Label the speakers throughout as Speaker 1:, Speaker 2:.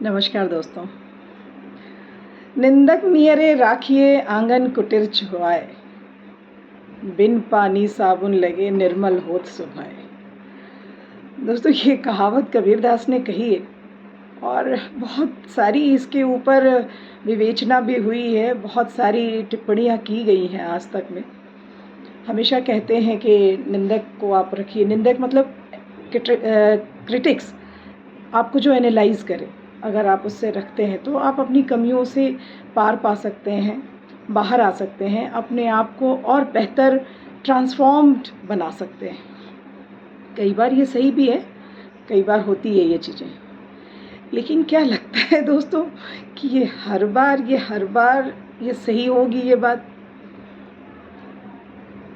Speaker 1: नमस्कार दोस्तों। निंदक नियरे राखिए आंगन कुटिर छुआए, बिन पानी साबुन लगे निर्मल होत सुभाए। दोस्तों, ये कहावत कबीरदास ने कही है और बहुत सारी इसके ऊपर विवेचना भी हुई है, बहुत सारी टिप्पणियाँ की गई हैं आज तक में। हमेशा कहते हैं कि निंदक को आप रखिए, निंदक मतलब क्रिटिक्स, आपको जो एनालाइज़ करे, अगर आप उससे रखते हैं तो आप अपनी कमियों से पार पा सकते हैं, बाहर आ सकते हैं, अपने आप को और बेहतर ट्रांसफॉर्म्ड बना सकते हैं। कई बार ये सही भी है, कई बार होती है ये चीज़ें, लेकिन क्या लगता है दोस्तों कि ये हर बार ये सही होगी ये बात?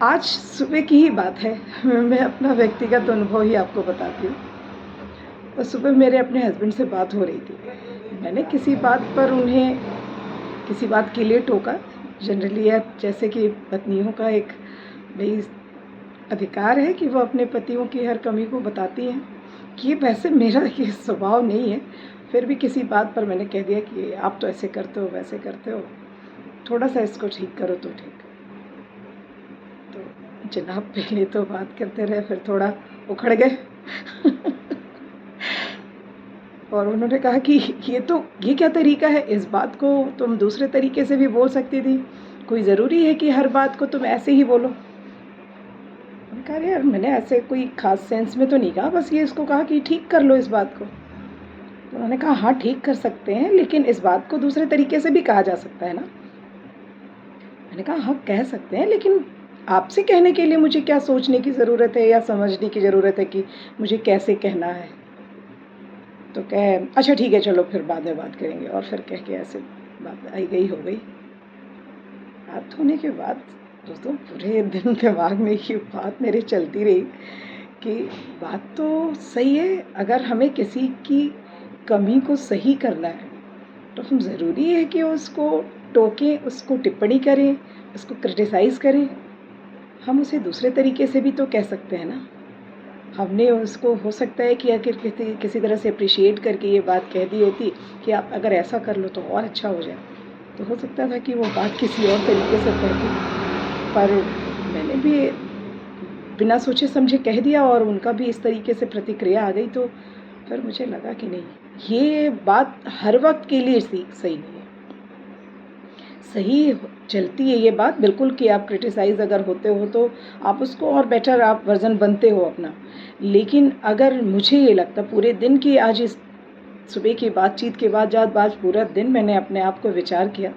Speaker 1: आज सुबह की ही बात है, मैं अपना व्यक्तिगत अनुभव ही आपको बताती हूँ। और सुबह मेरे अपने हस्बैंड से बात हो रही थी। मैंने किसी बात पर उन्हें किसी बात के लिए टोका। जनरली जैसे कि पत्नियों का एक भई अधिकार है कि वो अपने पतियों की हर कमी को बताती हैं, कि ये वैसे मेरा ये स्वभाव नहीं है। फिर भी किसी बात पर मैंने कह दिया कि आप तो ऐसे करते हो, वैसे करते हो, थोड़ा-सा इसको ठीक करो तो ठीक। तो जनाब पहले तो बात करते रहे, फिर थोड़ा उखड़ गए। और उन्होंने कहा कि ये क्या तरीका है, इस बात को तुम दूसरे तरीके से भी बोल सकती थी, कोई ज़रूरी है कि हर बात को तुम ऐसे ही बोलो? मैंने कहा यार, मैंने ऐसे कोई ख़ास सेंस में तो नहीं कहा, बस ये इसको कहा कि ठीक कर लो इस बात को। तो उन्होंने कहा हाँ, ठीक कर सकते हैं, लेकिन इस बात को दूसरे तरीके से भी कहा जा सकता है ना। मैंने कहा हाँ, कह सकते हैं, लेकिन आपसे कहने के लिए मुझे क्या सोचने की ज़रूरत है या समझने की ज़रूरत है कि मुझे कैसे कहना है? तो कहे अच्छा ठीक है, चलो फिर बाद में बात करेंगे। और फिर कह के ऐसे बात आई गई हो गई। बात होने के बाद दोस्तों पूरे दिन दिमाग में ये बात मेरे चलती रही कि बात तो सही है, अगर हमें किसी की कमी को सही करना है तो हम ज़रूरी है कि उसको टोकें, उसको टिप्पणी करें, उसको क्रिटिसाइज़ करें। हम उसे दूसरे तरीके से भी तो कह सकते हैं ना। हमने उसको हो सकता है कि अगर किसी तरह से अप्रिशिएट करके ये बात कह दी होती कि आप अगर ऐसा कर लो तो और अच्छा हो जाए, तो हो सकता था कि वो बात किसी और तरीके से कहती। पर मैंने भी बिना सोचे समझे कह दिया और उनका भी इस तरीके से प्रतिक्रिया आ गई, तो फिर मुझे लगा कि नहीं, ये बात हर वक्त के लिए सही नहीं है। सही चलती है ये बात बिल्कुल कि आप क्रिटिसाइज़ अगर होते हो तो आप उसको और बेटर आप वर्ज़न बनते हो अपना। लेकिन अगर मुझे ये लगता पूरे दिन की आज इस सुबह की बातचीत के बाद जब आज पूरा दिन मैंने अपने आप को विचार किया,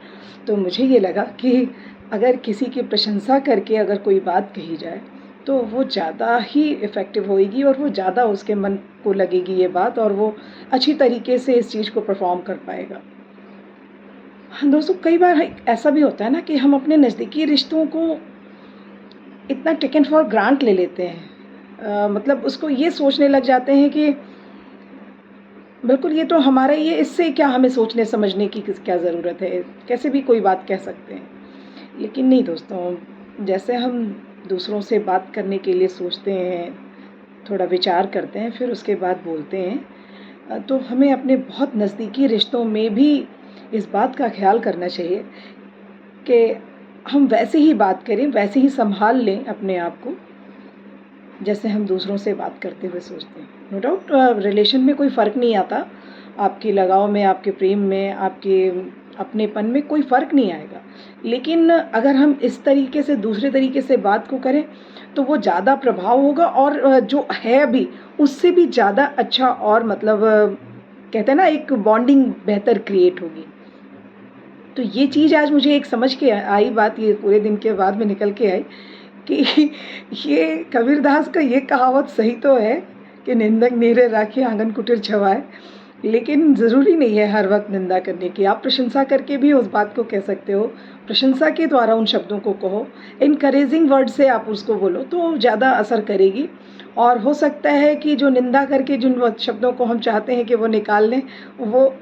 Speaker 1: तो मुझे ये लगा कि अगर किसी की प्रशंसा करके अगर कोई बात कही जाए, तो वो ज़्यादा ही इफ़ेक्टिव होएगी और वो ज़्यादा उसके मन को लगेगी ये बात, और वो अच्छी तरीके से इस चीज़ को परफ़ॉर्म कर पाएगा। हाँ, दोस्तों कई बार ऐसा भी होता है ना कि हम अपने नज़दीकी रिश्तों को इतना टेकन फॉर ग्रांट ले लेते हैं। मतलब उसको ये सोचने लग जाते हैं कि बिल्कुल ये तो हमारा ही है, इससे क्या हमें सोचने समझने की क्या ज़रूरत है, कैसे भी कोई बात कह सकते हैं। लेकिन नहीं दोस्तों, जैसे हम दूसरों से बात करने के लिए सोचते हैं, थोड़ा विचार करते हैं, फिर उसके बाद बोलते हैं, तो हमें अपने बहुत नज़दीकी रिश्तों में भी इस बात का ख़्याल करना चाहिए कि हम वैसे ही बात करें, वैसे ही संभाल लें अपने आप को, जैसे हम दूसरों से बात करते हुए सोचते हैं। नो डाउट रिलेशन में कोई फ़र्क नहीं आता, आपके लगाव में, आपके प्रेम में, आपके अपनेपन में कोई फ़र्क नहीं आएगा। लेकिन अगर हम इस तरीके से दूसरे तरीके से बात को करें, तो वो ज़्यादा प्रभाव होगा और जो है भी उससे भी ज़्यादा अच्छा, और मतलब कहते हैं ना, एक बॉन्डिंग बेहतर क्रिएट होगी। तो ये चीज़ आज मुझे एक समझ के आई बात, ये पूरे दिन के बाद में निकल के आई कि ये कबीरदास का ये कहावत सही तो है कि निंदक नीरे राखे आंगन कुटिर छवाए, लेकिन ज़रूरी नहीं है हर वक्त निंदा करने की। आप प्रशंसा करके भी उस बात को कह सकते हो, प्रशंसा के द्वारा उन शब्दों को कहो, इनकरेजिंग वर्ड से आप उसको बोलो तो ज़्यादा असर करेगी। और हो सकता है कि जो निंदा करके जिन शब्दों को हम चाहते हैं कि वो निकाल लें, वो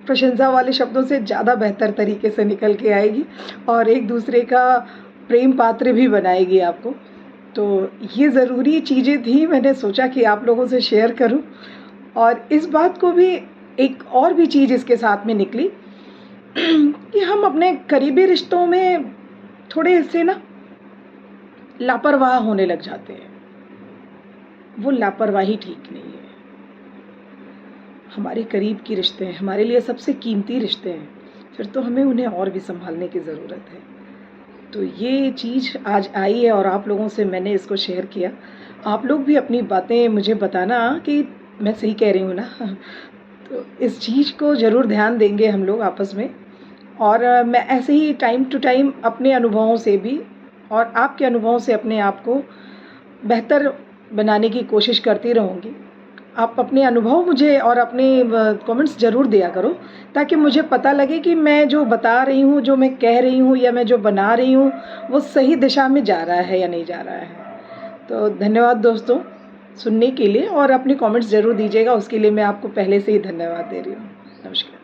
Speaker 1: प्रशंसा वाले शब्दों से ज़्यादा बेहतर तरीके से निकल के आएगी और एक दूसरे का प्रेम पात्र भी बनाएगी आपको। तो ये ज़रूरी चीज़ें थी, मैंने सोचा कि आप लोगों से शेयर करूं। और इस बात को भी एक और भी चीज़ इसके साथ में निकली कि हम अपने करीबी रिश्तों में थोड़े से ना लापरवाह होने लग जाते हैं। वो लापरवाही ठीक नहीं है। हमारे करीब के रिश्ते हैं, हमारे लिए सबसे कीमती रिश्ते हैं, फिर तो हमें उन्हें और भी सँभालने की ज़रूरत है। तो ये चीज़ आज आई है और आप लोगों से मैंने इसको शेयर किया। आप लोग भी अपनी बातें मुझे बताना कि मैं सही कह रही हूँ ना? तो इस चीज़ को ज़रूर ध्यान देंगे हम लोग आपस में। और मैं ऐसे ही टाइम टू टाइम अपने अनुभवों से भी और आपके अनुभवों से अपने आप को बेहतर बनाने की कोशिश करती रहूँगी। आप अपने अनुभव मुझे और अपने कमेंट्स ज़रूर दिया करो, ताकि मुझे पता लगे कि मैं जो बता रही हूँ, जो मैं कह रही हूँ या मैं जो बना रही हूँ, वो सही दिशा में जा रहा है या नहीं जा रहा है। तो धन्यवाद दोस्तों सुनने के लिए, और अपने कमेंट्स ज़रूर दीजिएगा, उसके लिए मैं आपको पहले से ही धन्यवाद दे रही हूँ। नमस्कार।